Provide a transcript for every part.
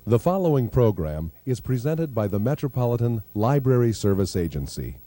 The following program is presented by the Metropolitan Library Service Agency.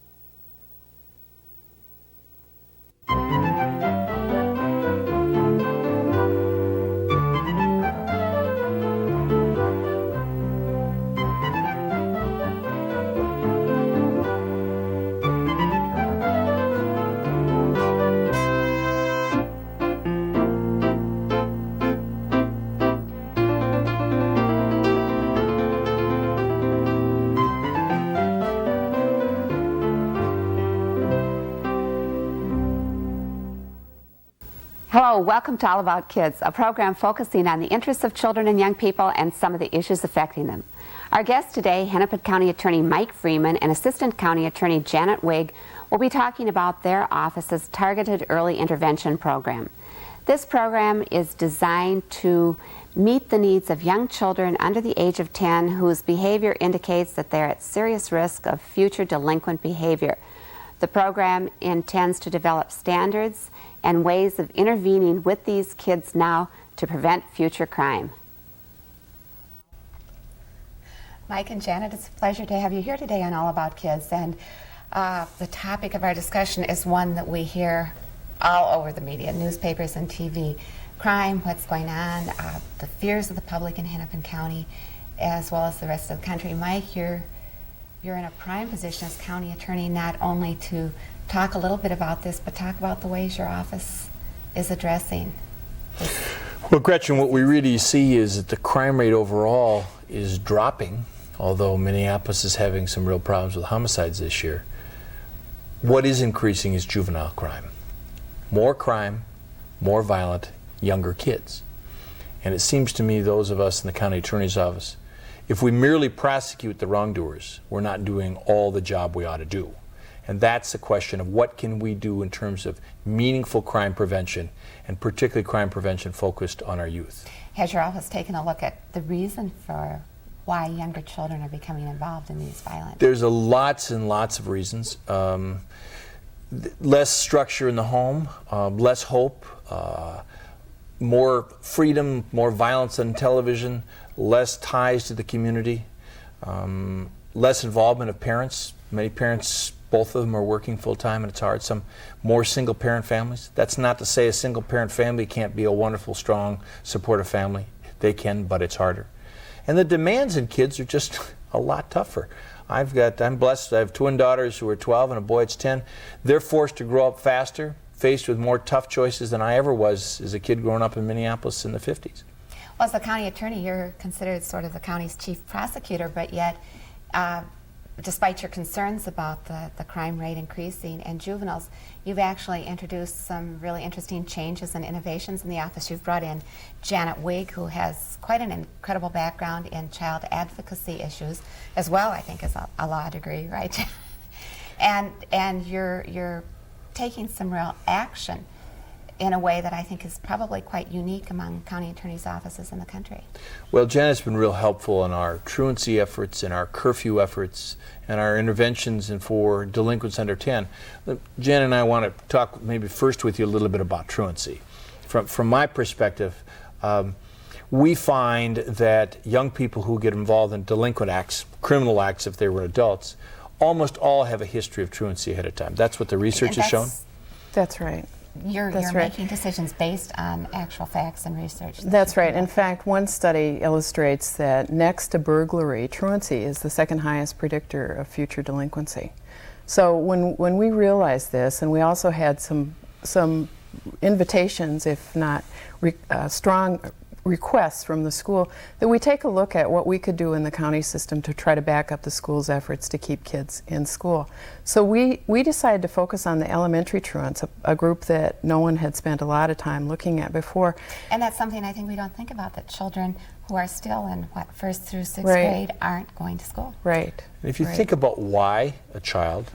Hello, welcome to All About Kids, a program focusing on the interests of children and young people and some of the issues affecting them. Our guests today, Hennepin County Attorney Mike Freeman and Assistant County Attorney Janet Wiig, will be talking about their office's Targeted Early Intervention Program. This program is designed to meet the needs of young children under the age of 10 whose behavior indicates that they're at serious risk of future delinquent behavior. The program intends to develop standards and ways of intervening with these kids now to prevent future crime. Mike and Janet, it's a pleasure to have you here today on All About Kids. And the topic of our discussion is one that we hear all over the media, newspapers and TV. Crime, what's going on, the fears of the public in Hennepin County, as well as the rest of the country. Mike, you're in a prime position as county attorney not only to talk a little bit about this, but talk about the ways your office is addressing this. Well, Gretchen, what we really see is that the crime rate overall is dropping, although Minneapolis is having some real problems with homicides this year. What is increasing is juvenile crime. More crime, more violent, younger kids. And it seems to me those of us in the county attorney's office, if we merely prosecute the wrongdoers, we're not doing all the job we ought to do. And that's the question of what can we do in terms of meaningful crime prevention, and particularly crime prevention focused on our youth. Has your office taken a look at the reason for why younger children are becoming involved in these violent? There's lots and lots of reasons. Less structure in the home, less hope, more freedom, more violence on television, less ties to the community, less involvement of parents. Many parents, both of them are working full-time and it's hard. Some more single-parent families. That's not to say a single-parent family can't be a wonderful, strong, supportive family. They can, but it's harder. And the demands in kids are just a lot tougher. I'm blessed. I have twin daughters who are 12 and a boy that's 10. They're forced to grow up faster, faced with more tough choices than I ever was as a kid growing up in Minneapolis in the 50s. Well, as the county attorney, you're considered sort of the county's chief prosecutor, but yet, despite your concerns about the crime rate increasing and juveniles, you've actually introduced some really interesting changes and innovations in the office. You've brought in Janet Wiig, who has quite an incredible background in child advocacy issues, as well, I think, as a law degree, right? and you're taking some real action in a way that I think is probably quite unique among county attorneys' offices in the country. Well, Janet's been real helpful in our truancy efforts and our curfew efforts and our interventions and for delinquents under 10. Janet and I want to talk maybe first with you a little bit about truancy. From my perspective, we find that young people who get involved in delinquent acts, criminal acts if they were adults, almost all have a history of truancy ahead of time. That's what the research has shown. That's right. You're making decisions based on actual facts and research. That's right. In fact, one study illustrates that next to burglary, truancy is the second highest predictor of future delinquency. So when we realized this, and we also had some invitations, if not strong requests from the school, that we take a look at what we could do in the county system to try to back up the school's efforts to keep kids in school. So we decided to focus on the elementary truants, a group that no one had spent a lot of time looking at before. And that's something I think we don't think about, that children who are still in, first through sixth grade aren't going to school. Right. And if you think about why a child,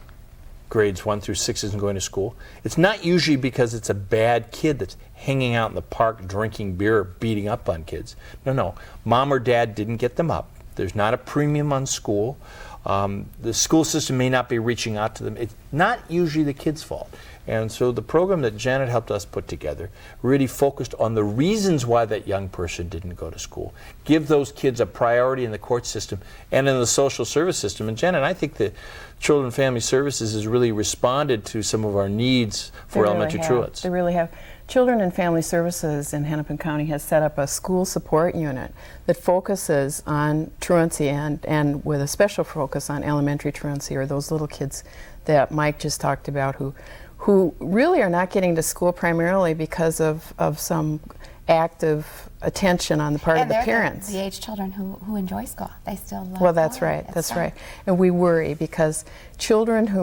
grades 1 through 6, isn't going to school, it's not usually because it's a bad kid that's hanging out in the park drinking beer or beating up on kids. No. Mom or dad didn't get them up. There's not a premium on school. The school system may not be reaching out to them. It's not usually the kid's fault. And so the program that Janet helped us put together really focused on the reasons why that young person didn't go to school. Give those kids a priority in the court system and in the social service system. And Janet, I think the Children and Family Services has really responded to some of our needs for elementary truants. They really have. Children and Family Services in Hennepin County has set up a school support unit that focuses on truancy and with a special focus on elementary truancy, or those little kids that Mike just talked about who really are not getting to school primarily because of some active attention on the part of the parents. The age children who enjoy school. They still love Well, that's going. right. That's right. And we worry because children who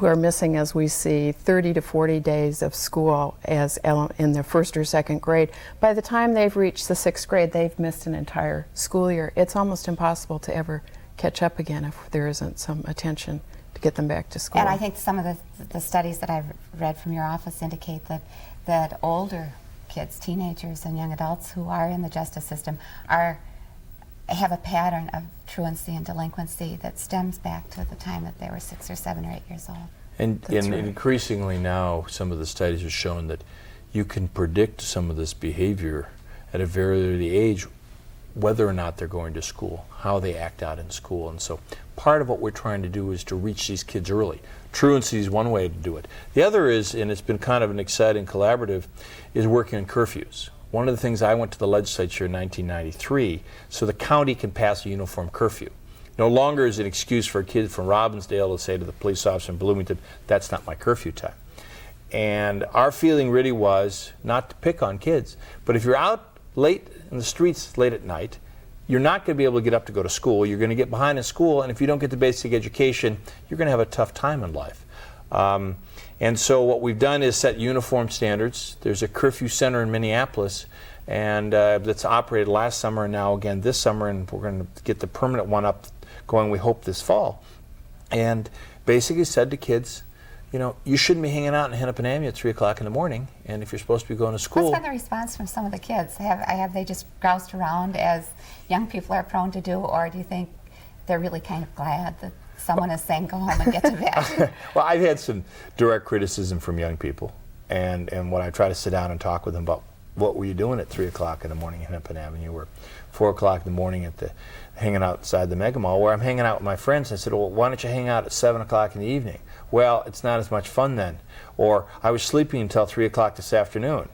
are missing, as we see, 30 to 40 days of school in their first or second grade, by the time they've reached the 6th grade, they've missed an entire school year. It's almost impossible to ever catch up again if there isn't some attention to get them back to school. And I think some of the studies that I've read from your office indicate that older kids, teenagers and young adults who are in the justice system have a pattern of truancy and delinquency that stems back to the time that they were 6 or 7 or 8 years old. And increasingly now, some of the studies have shown that you can predict some of this behavior at a very early age, whether or not they're going to school, how they act out in school. And so part of what we're trying to do is to reach these kids early. Truancy is one way to do it. The other is, and it's been kind of an exciting collaborative, is working on curfews. One of the things, I went to the legislature in 1993 so the county can pass a uniform curfew. No longer is it an excuse for a kid from Robbinsdale to say to the police officer in Bloomington, that's not my curfew time. And our feeling really was not to pick on kids, but if you're out late in the streets late at night, you're not going to be able to get up to go to school. You're going to get behind in school, and if you don't get the basic education, you're going to have a tough time in life. And so what we've done is set uniform standards. There's a curfew center in Minneapolis, and that's operated last summer and now again this summer, and we're going to get the permanent one up going, we hope, this fall. And basically said to kids, you know, you shouldn't be hanging out in Hennepin Avenue at 3 o'clock in the morning, and if you're supposed to be going to school. What's been the response from some of the kids? Have they just groused around as young people are prone to do, or do you think they're really kind of glad that someone is saying go home and get to bed? Well, I've had some direct criticism from young people, and when I try to sit down and talk with them about what were you doing at 3 o'clock in the morning at Hennepin Avenue, or 4 o'clock in the morning hanging outside the Mega Mall, where I'm hanging out with my friends. I said, well, why don't you hang out at 7 o'clock in the evening? Well, it's not as much fun then. Or I was sleeping until 3 o'clock this afternoon.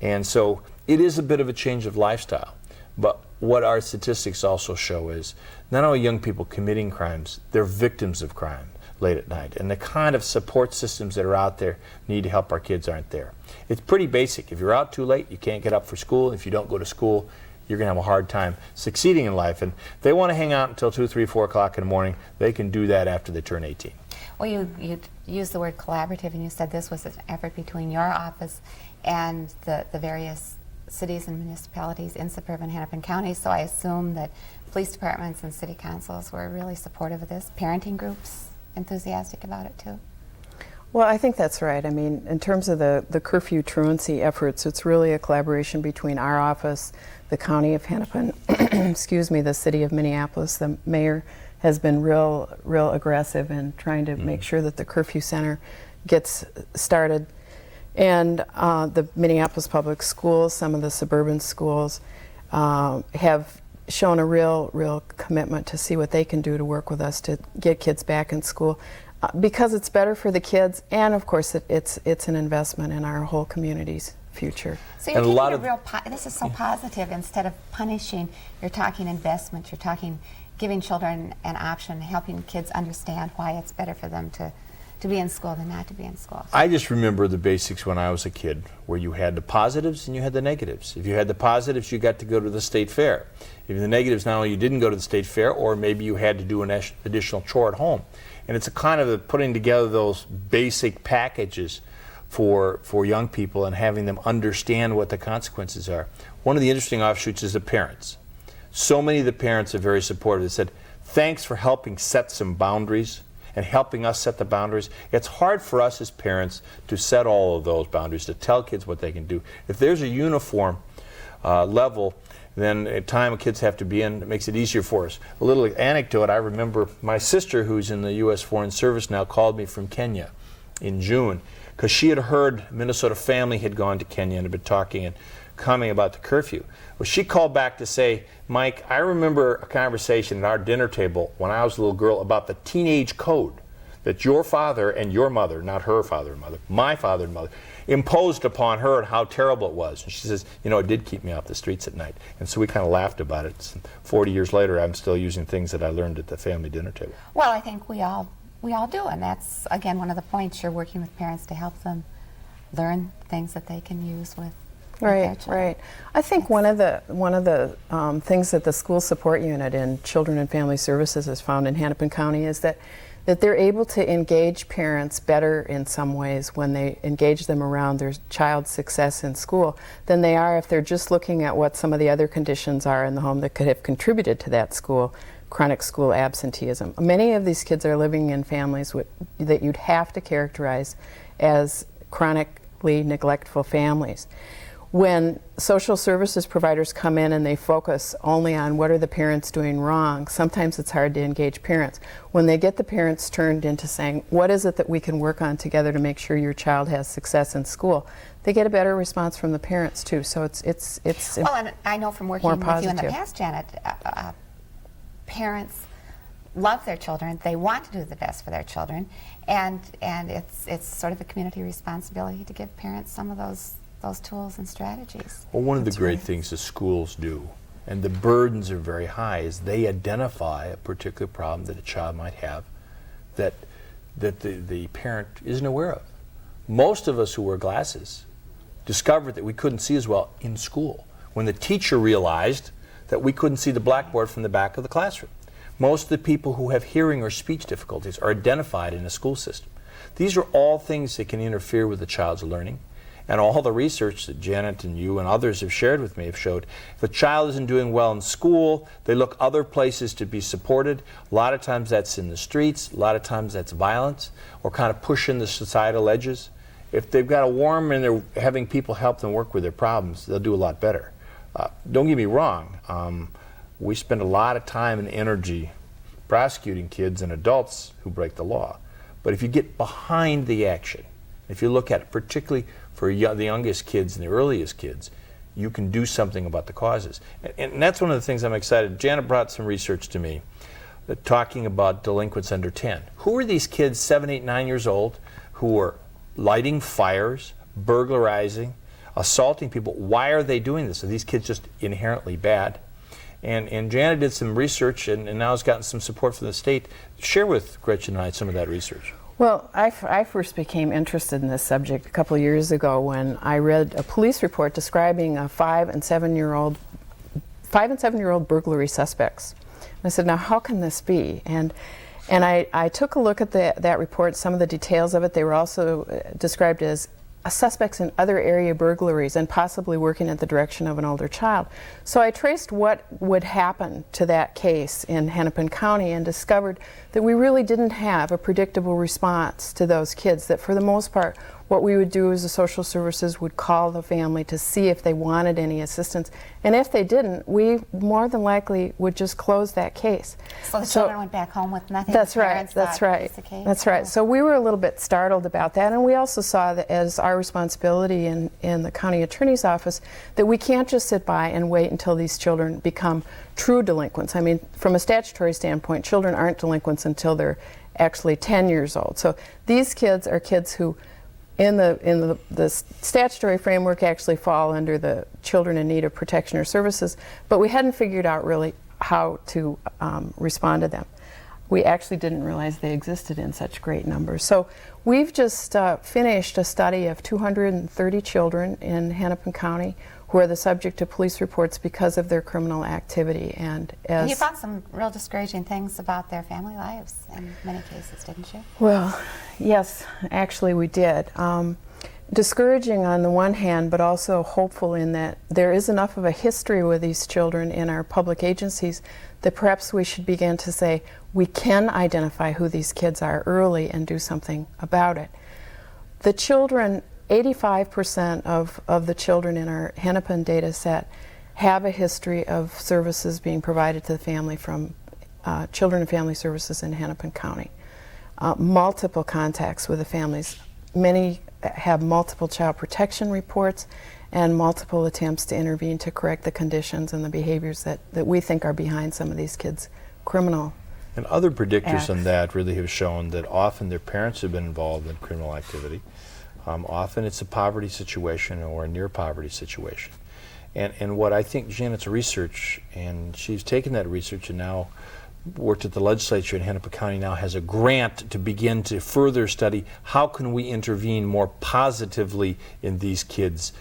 And so it is a bit of a change of lifestyle. But what our statistics also show is not only young people committing crimes, they're victims of crime late at night. And the kind of support systems that are out there need to help our kids aren't there. It's pretty basic. If you're out too late, you can't get up for school. If you don't go to school, you're going to have a hard time succeeding in life. And if they want to hang out until 2, 3, 4 o'clock in the morning, they can do that after they turn 18. Well, you used the word collaborative, and you said this was an effort between your office and the various cities and municipalities in suburban Hennepin County, so I assume that police departments and city councils were really supportive of this. Parenting groups enthusiastic about it too? Well, I think that's right. I mean, in terms of the curfew truancy efforts, it's really a collaboration between our office, the County of Hennepin, excuse me, the City of Minneapolis. The mayor has been real aggressive in trying to make sure that the curfew center gets started. And the Minneapolis public schools, some of the suburban schools, have shown a real commitment to see what they can do to work with us to get kids back in school. Because it's better for the kids, and of course it's an investment in our whole community's future. So you're taking this is so positive. Instead of punishing, you're talking investment. You're talking giving children an option, helping kids understand why it's better for them to be in school than not to be in school. I just remember the basics when I was a kid, where you had the positives and you had the negatives. If you had the positives, you got to go to the state fair. If the negatives, not only you didn't go to the state fair, or maybe you had to do an additional chore at home. And it's a kind of putting together those basic packages for young people and having them understand what the consequences are. One of the interesting offshoots is the parents. So many of the parents are very supportive. They said, thanks for helping set some boundaries and helping us set the boundaries. It's hard for us as parents to set all of those boundaries, to tell kids what they can do. If there's a uniform level, then at time kids have to be in, it makes it easier for us. A little anecdote, I remember my sister, who's in the U.S. Foreign Service now, called me from Kenya in June, because she had heard Minnesota family had gone to Kenya and had been talking and commenting about the curfew. Well, she called back to say, Mike, I remember a conversation at our dinner table when I was a little girl about the teenage code that your father and your mother, not her father and mother, my father and mother, imposed upon her and how terrible it was. And she says, you know, it did keep me off the streets at night. And so we kind of laughed about it. 40 years later, I'm still using things that I learned at the family dinner table. Well, I think we all do, and that's, again, one of the points. You're working with parents to help them learn things that they can use with their children. Right. I think one of the things that the school support unit in Children and Family Services has found in Hennepin County is that they're able to engage parents better in some ways when they engage them around their child's success in school than they are if they're just looking at what some of the other conditions are in the home that could have contributed to that school, chronic school absenteeism. Many of these kids are living in families that you'd have to characterize as chronically neglectful families. When social services providers come in and they focus only on what are the parents doing wrong, sometimes it's hard to engage parents. When they get the parents turned into saying, what is it that we can work on together to make sure your child has success in school, they get a better response from the parents too. So it's well, and I know from working with you in the past, Janet, parents love their children. They want to do the best for their children, and it's sort of a community responsibility to give parents some of those tools and strategies. Well, one of the great things the schools do, and the burdens are very high, is they identify a particular problem that a child might have that the parent isn't aware of. Most of us who wear glasses discovered that we couldn't see as well in school when the teacher realized that we couldn't see the blackboard from the back of the classroom. Most of the people who have hearing or speech difficulties are identified in the school system. These are all things that can interfere with the child's learning. And all the research that Janet and you and others have shared with me have showed if a child isn't doing well in school, they look other places to be supported. A lot of times that's in the streets, a lot of times that's violence, or kind of pushing the societal edges. If they've got a warm and they're having people help them work with their problems, they'll do a lot better. Don't get me wrong, we spend a lot of time and energy prosecuting kids and adults who break the law. But if you get behind the action, if you look at it particularly for the youngest kids and the earliest kids, you can do something about the causes. And that's one of the things I'm excited. Janet brought some research to me talking about delinquents under 10. Who are these kids, 7, 8, 9 years old, who are lighting fires, burglarizing, assaulting people? Why are they doing this? Are these kids just inherently bad? And Janet did some research and now has gotten some support from the state. Share with Gretchen and I some of that research. Well, I first became interested in this subject a couple of years ago when I read a police report describing a 5 and 7 year old burglary suspects. And I said, now how can this be? And I took a look at that report, some of the details of it. They were also described as suspects in other area burglaries and possibly working at the direction of an older child. So I traced what would happen to that case in Hennepin County and discovered that we really didn't have a predictable response to those kids, that for the most part what we would do is the social services would call the family to see if they wanted any assistance, and if they didn't, we more than likely would just close that case. So the children went back home with nothing? That's right, that's right. That's right. So we were a little bit startled about that, and we also saw that as our responsibility in the county attorney's office that we can't just sit by and wait until these children become true delinquents. I mean, from a statutory standpoint, children aren't delinquents until they're actually 10 years old. So these kids are kids who in the statutory framework actually fall under the children in need of protection or services, but we hadn't figured out really how to respond to them. We actually didn't realize they existed in such great numbers. So we've just finished a study of 230 children in Hennepin County who are the subject of police reports because of their criminal activity. And you found some real discouraging things about their family lives in many cases, didn't you? Well, yes, actually we did. Discouraging on the one hand, but also hopeful in that there is enough of a history with these children in our public agencies that perhaps we should begin to say we can identify who these kids are early and do something about it. The children, 85% of the children in our Hennepin data set have a history of services being provided to the family from Children and Family Services in Hennepin County. Multiple contacts with the families, many have multiple child protection reports and multiple attempts to intervene to correct the conditions and the behaviors that we think are behind some of these kids' criminal And other predictors acts. on that really have shown that often their parents have been involved in criminal activity. Often it's a poverty situation or a near poverty situation. And what I think Janet's research, and she's taken that research and now worked at the legislature in Hennepin County, now has a grant to begin to further study how can we intervene more positively in these kids'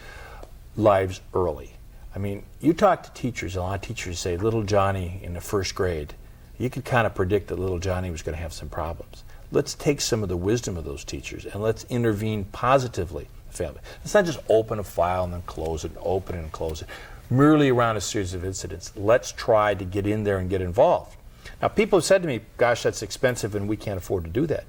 lives early. I mean, you talk to teachers, a lot of teachers say little Johnny in the first grade, you could kind of predict that little Johnny was going to have some problems. Let's take some of the wisdom of those teachers and let's intervene positively in the family. Let's not just open a file and then close it, open it and close it, merely around a series of incidents. Let's try to get in there and get involved. Now, people have said to me, gosh, that's expensive and we can't afford to do that.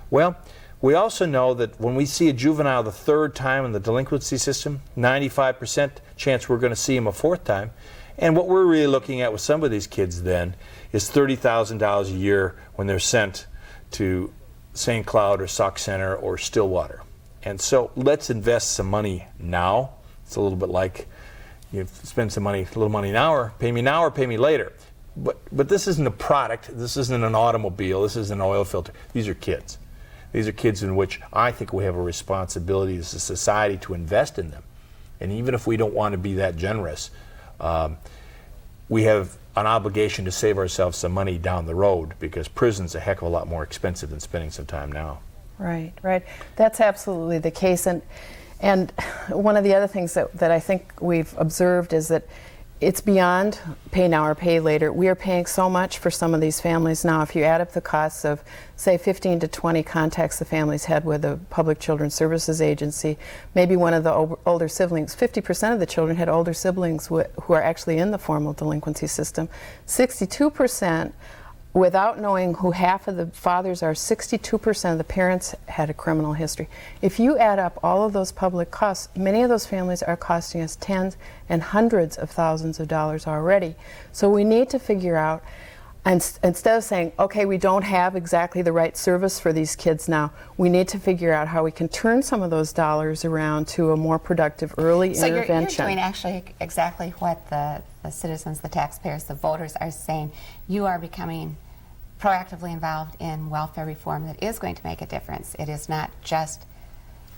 Well, we also know that when we see a juvenile the third time in the delinquency system, 95% chance we're going to see him a fourth time. And what we're really looking at with some of these kids then is $30,000 a year when they're sent to St. Cloud or Sauk Center or Stillwater. And so let's invest some money now. It's a little bit like you spend some money, a little money now or pay me later. But this isn't a product. This isn't an automobile. This isn't an oil filter. These are kids. These are kids in which I think we have a responsibility as a society to invest in them. And even if we don't want to be that generous, we have an obligation to save ourselves some money down the road, because prison's a heck of a lot more expensive than spending some time now. Right, right. That's absolutely the case. And one of the other things that I think we've observed is that it's beyond pay now or pay later. We are paying so much for some of these families now. If you add up the costs of, say, 15 to 20 contacts the families had with the Public Children's Services Agency, maybe one of the older siblings, 50% of the children had older siblings who are actually in the formal delinquency system. 62%, without knowing who half of the fathers are, 62% of the parents had a criminal history. If you add up all of those public costs, many of those families are costing us tens and hundreds of thousands of dollars already. So we need to figure out, and instead of saying, okay, we don't have exactly the right service for these kids now, we need to figure out how we can turn some of those dollars around to a more productive early intervention. So you're doing actually exactly what the citizens, the taxpayers, the voters are saying. You are becoming proactively involved in welfare reform that is going to make a difference. It is not just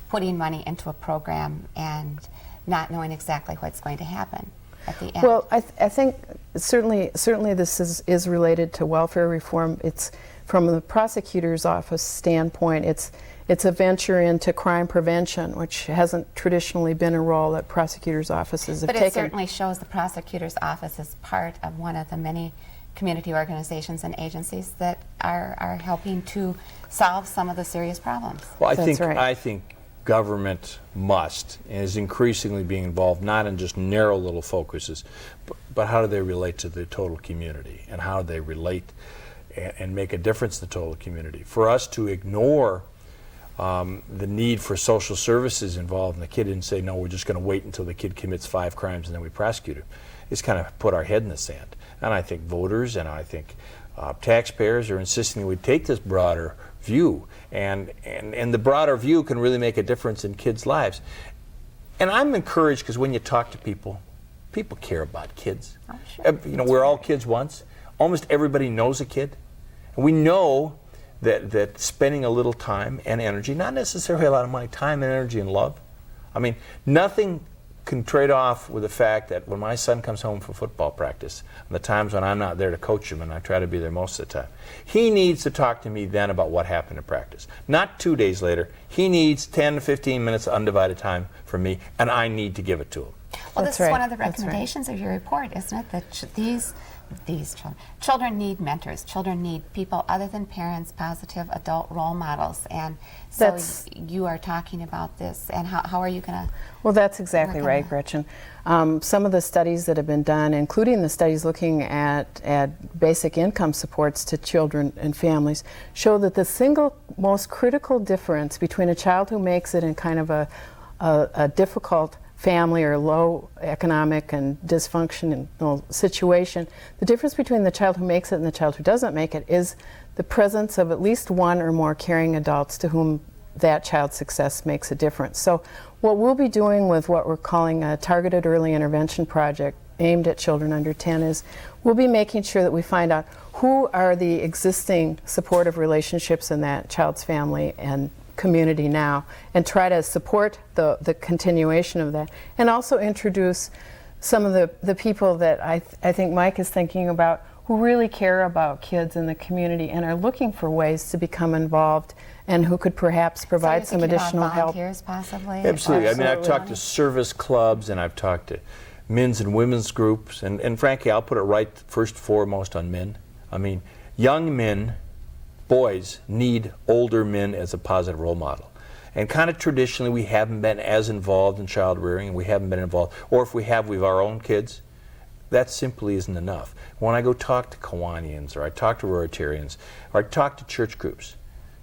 putting money into a program and not knowing exactly what's going to happen at the end. Well, I think certainly this is related to welfare reform. It's from the prosecutor's office standpoint, it's a venture into crime prevention, which hasn't traditionally been a role that prosecutors' offices have taken. But it certainly shows the prosecutor's office as part of one of the many community organizations and agencies that are helping to solve some of the serious problems. Well, That's right. I think government must and is increasingly being involved not in just narrow little focuses, but how do they relate to the total community, and how do they relate and make a difference in the total community. For us to ignore the need for social services involved in the kid and say, no, we're just going to wait until the kid commits 5 crimes and then we prosecute him, is kind of put our head in the sand. And I think voters and I think taxpayers are insisting that we take this broader view, and the broader view can really make a difference in kids' lives. And I'm encouraged because when you talk to people, people care about kids. Oh, sure. You know, we're all kids once. Almost everybody knows a kid. And we know that spending a little time and energy, not necessarily a lot of money, time and energy and love. I mean, nothing can trade off with the fact that when my son comes home from football practice, and the times when I'm not there to coach him, and I try to be there most of the time, he needs to talk to me then about what happened in practice. Not 2 days later. He needs 10 to 15 minutes of undivided time from me, and I need to give it to him. Well, That's this is right. one of the That's right. recommendations of your report, isn't it? That these children need mentors. Children need people other than parents, positive adult role models. And so you are talking about this, and how are you going to? Well, that's exactly right, Gretchen. Some of the studies that have been done, including the studies looking at basic income supports to children and families, show that the single most critical difference between a child who makes it in kind of a difficult family or low economic and dysfunctional situation, the difference between the child who makes it and the child who doesn't make it is the presence of at least one or more caring adults to whom that child's success makes a difference. So what we'll be doing with what we're calling a targeted early intervention project aimed at children under 10 is we'll be making sure that we find out who are the existing supportive relationships in that child's family and community now, and try to support the continuation of that, and also introduce some of the people that I think Mike is thinking about, who really care about kids in the community and are looking for ways to become involved, and who could perhaps provide some additional help. Volunteers, possibly. Absolutely. I mean, I've talked to service clubs, and I've talked to men's and women's groups, and frankly, I'll put it right first foremost on men. I mean, young men, boys, need older men as a positive role model. And kind of traditionally, we haven't been as involved in child rearing, and we haven't been involved, or if we have our own kids. That simply isn't enough. When I go talk to Kiwanians, or I talk to Rotarians, or I talk to church groups,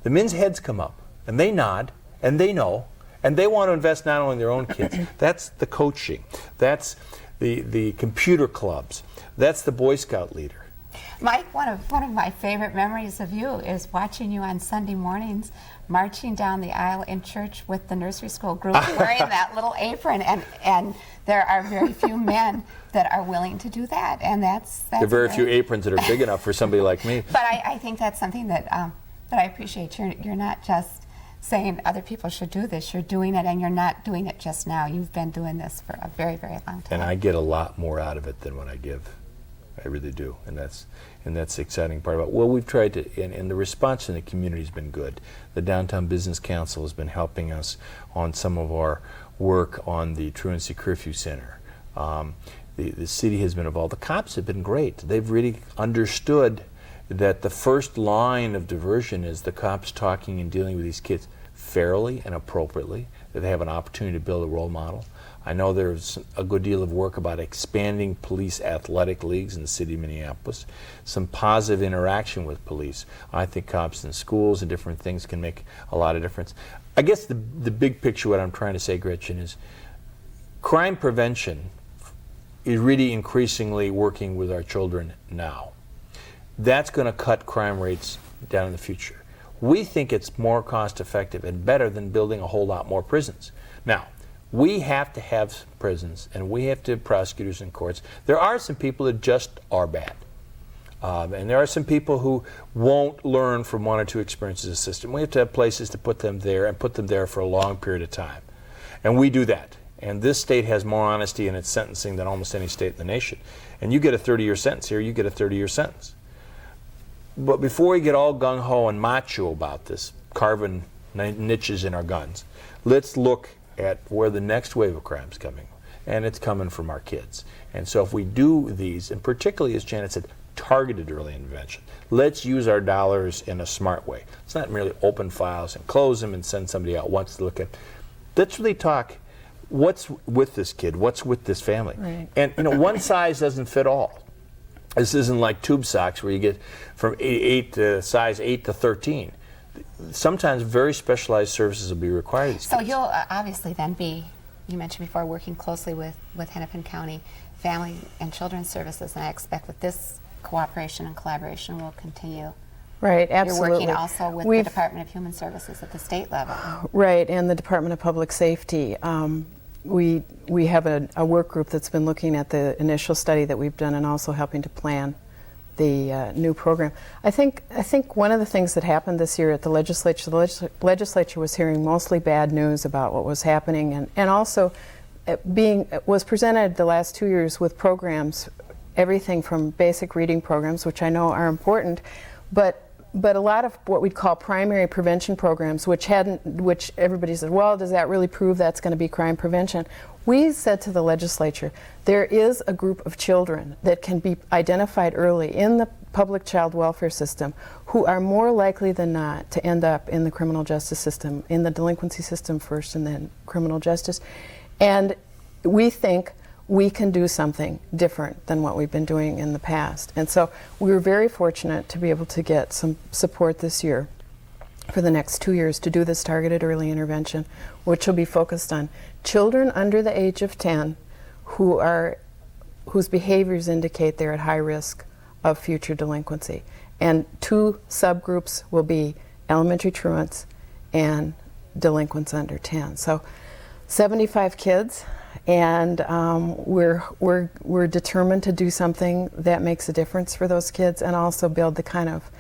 the men's heads come up, and they nod, and they know, and they want to invest not only in their own kids. That's the coaching. That's the computer clubs. That's the Boy Scout leader. Mike, one of my favorite memories of you is watching you on Sunday mornings marching down the aisle in church with the nursery school group wearing that little apron, and there are very few men that are willing to do that, and that's there are very few aprons that are big enough for somebody like me. But I think that's something that I appreciate. You're not just saying other people should do this, you're doing it, and you're not doing it just now. You've been doing this for a very, very long time. And I get a lot more out of it than what I give. I really do, and that's the exciting part about it. Well, we've tried to, and the response in the community has been good. The Downtown Business Council has been helping us on some of our work on the Truancy Curfew Center. The city has been involved. The cops have been great. They've really understood that the first line of diversion is the cops talking and dealing with these kids fairly and appropriately, that they have an opportunity to build a role model. I know there's a good deal of work about expanding police athletic leagues in the city of Minneapolis, some positive interaction with police. I think cops in schools and different things can make a lot of difference. I guess the big picture, what I'm trying to say, Gretchen, is crime prevention is really increasingly working with our children now. That's going to cut crime rates down in the future. We think it's more cost effective and better than building a whole lot more prisons. Now, we have to have prisons, and we have to have prosecutors and courts. There are some people that just are bad. And there are some people who won't learn from one or two experiences in the system. We have to have places to put them there, and put them there for a long period of time. And we do that. And this state has more honesty in its sentencing than almost any state in the nation. And you get a 30-year sentence here, you get a 30-year sentence. But before we get all gung-ho and macho about this, carving niches in our guns, let's look at where the next wave of crime is coming. And it's coming from our kids. And so if we do these, and particularly, as Janet said, targeted early intervention, let's use our dollars in a smart way. It's not merely open files and close them and send somebody out once to look at. Let's really talk, what's with this kid? What's with this family? Right. And one size doesn't fit all. This isn't like tube socks where you get from size 8 to 13. Sometimes very specialized services will be required. So you'll obviously then be, you mentioned before, working closely with Hennepin County Family and Children's Services, and I expect that this cooperation and collaboration will continue. Right, absolutely. You're working also with the Department of Human Services at the state level. Right, and the Department of Public Safety. We have a work group that's been looking at the initial study that we've done and also helping to plan the new program. I think one of the things that happened this year at the legislature was hearing mostly bad news about what was happening, and also was presented the last 2 years with programs, everything from basic reading programs, which I know are important, but a lot of what we'd call primary prevention programs, which everybody said, well, does that really prove that's going to be crime prevention? We said to the legislature, there is a group of children that can be identified early in the public child welfare system who are more likely than not to end up in the criminal justice system, in the delinquency system first and then criminal justice. And we think we can do something different than what we've been doing in the past. And so we were very fortunate to be able to get some support this year for the next 2 years to do this targeted early intervention, which will be focused on children under the age of 10 whose behaviors indicate they're at high risk of future delinquency. And 2 subgroups will be elementary truants and delinquents under 10. So 75 kids, and we're determined to do something that makes a difference for those kids, and also build the kind of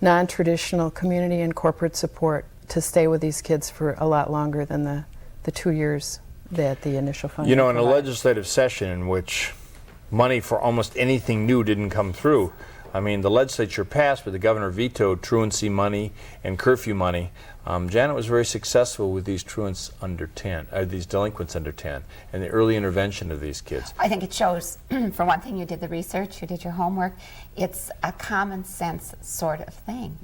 non-traditional community and corporate support to stay with these kids for a lot longer than the 2 years that the initial funding You know, in a provided. legislative session in which money for almost anything new didn't come through, I mean, the legislature passed, but the governor vetoed truancy money and curfew money. Janet was very successful with these truants under 10, these delinquents under 10, and the early intervention of these kids. I think it shows, for one thing, you did the research, you did your homework. It's a common sense sort of thing.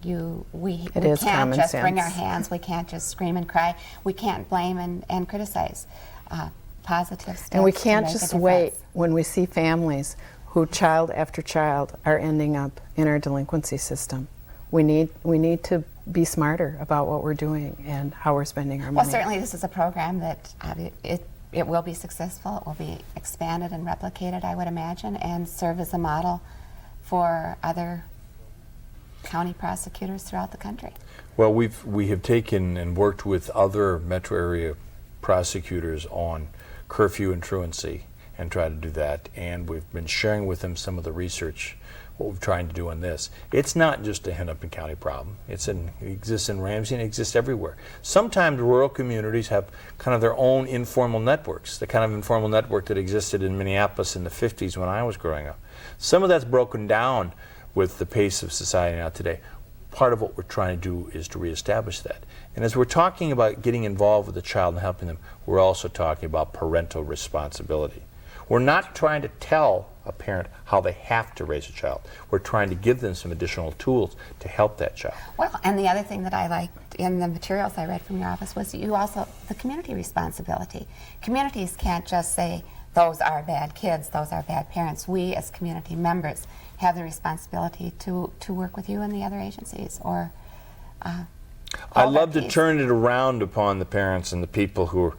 We can't just bring our hands, we can't just scream and cry, we can't blame and criticize. Positive steps. And we can't just wait when we see families who child after child are ending up in our delinquency system. We need to be smarter about what we're doing and how we're spending our money. Well, certainly this is a program that it will be successful. It will be expanded and replicated, I would imagine, and serve as a model for other county prosecutors throughout the country. Well, we have taken and worked with other metro area prosecutors on curfew and truancy and tried to do that, and we've been sharing with them some of the research, what we're trying to do on this. It's not just a Hennepin County problem. It exists in Ramsey and it exists everywhere. Sometimes rural communities have kind of their own informal networks, the kind of informal network that existed in Minneapolis in the 50s when I was growing up. Some of that's broken down with the pace of society now today. Part of what we're trying to do is to reestablish that. And as we're talking about getting involved with the child and helping them, we're also talking about parental responsibility. We're not trying to tell a parent how they have to raise a child. We're trying to give them some additional tools to help that child. Well, and the other thing that I liked in the materials I read from your office was you also, the community responsibility. Communities can't just say, those are bad kids, those are bad parents. We as community members have the responsibility to work with you and the other agencies. Or I love to turn it around upon the parents and the people who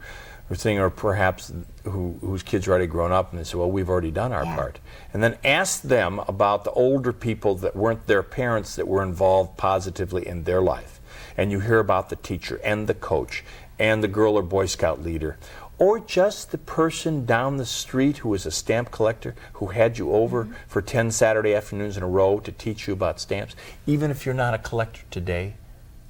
are saying, or perhaps whose kids are already grown up, and they say, well, we've already done our part. And then ask them about the older people that weren't their parents that were involved positively in their life. And you hear about the teacher and the coach and the Girl or Boy Scout leader, or just the person down the street who was a stamp collector who had you over for 10 Saturday afternoons in a row to teach you about stamps. Even if you're not a collector today,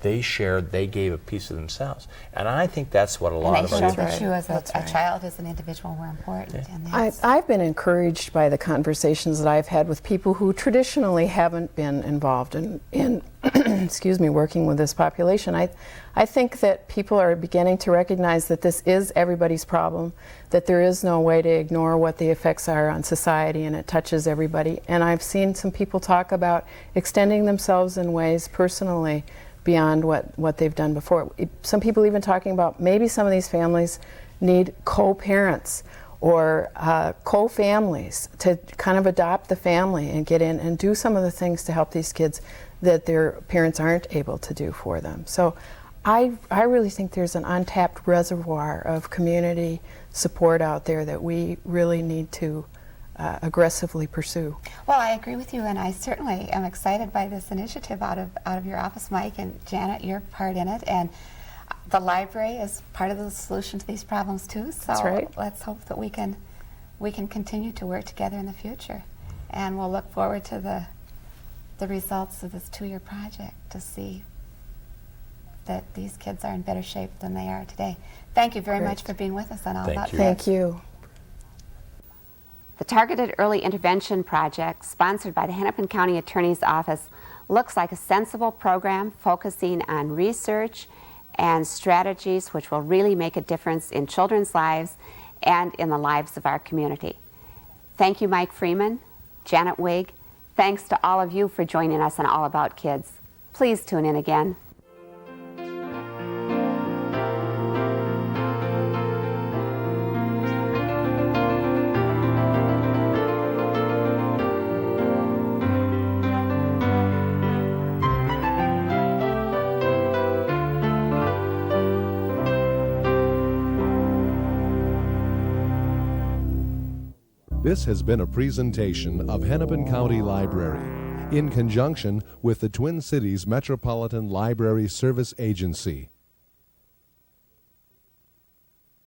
they gave a piece of themselves. And I think that's what a lot of our... And they showed right. that you as a child, as an individual, were important. Yeah. And I've been encouraged by the conversations that I've had with people who traditionally haven't been involved in excuse me, working with this population. I think that people are beginning to recognize that this is everybody's problem, that there is no way to ignore what the effects are on society, and it touches everybody. And I've seen some people talk about extending themselves in ways personally beyond what they've done before. Some people even talking about maybe some of these families need co-parents or co-families to kind of adopt the family and get in and do some of the things to help these kids that their parents aren't able to do for them. So I really think there's an untapped reservoir of community support out there that we really need to aggressively pursue. Well, I agree with you, and I certainly am excited by this initiative out of your office, Mike, and Janet, your part in it, and the library is part of the solution to these problems too. So That's right. Let's hope that we can continue to work together in the future, and we'll look forward to the results of this 2-year project to see that these kids are in better shape than they are today. Thank you very much for being with us on All About Kids. Thank you. The Targeted Early Intervention Project, sponsored by the Hennepin County Attorney's Office, looks like a sensible program focusing on research and strategies which will really make a difference in children's lives and in the lives of our community. Thank you, Mike Freeman, Janet Wiig. Thanks to all of you for joining us on All About Kids. Please tune in again. This has been a presentation of Hennepin County Library in conjunction with the Twin Cities Metropolitan Library Service Agency.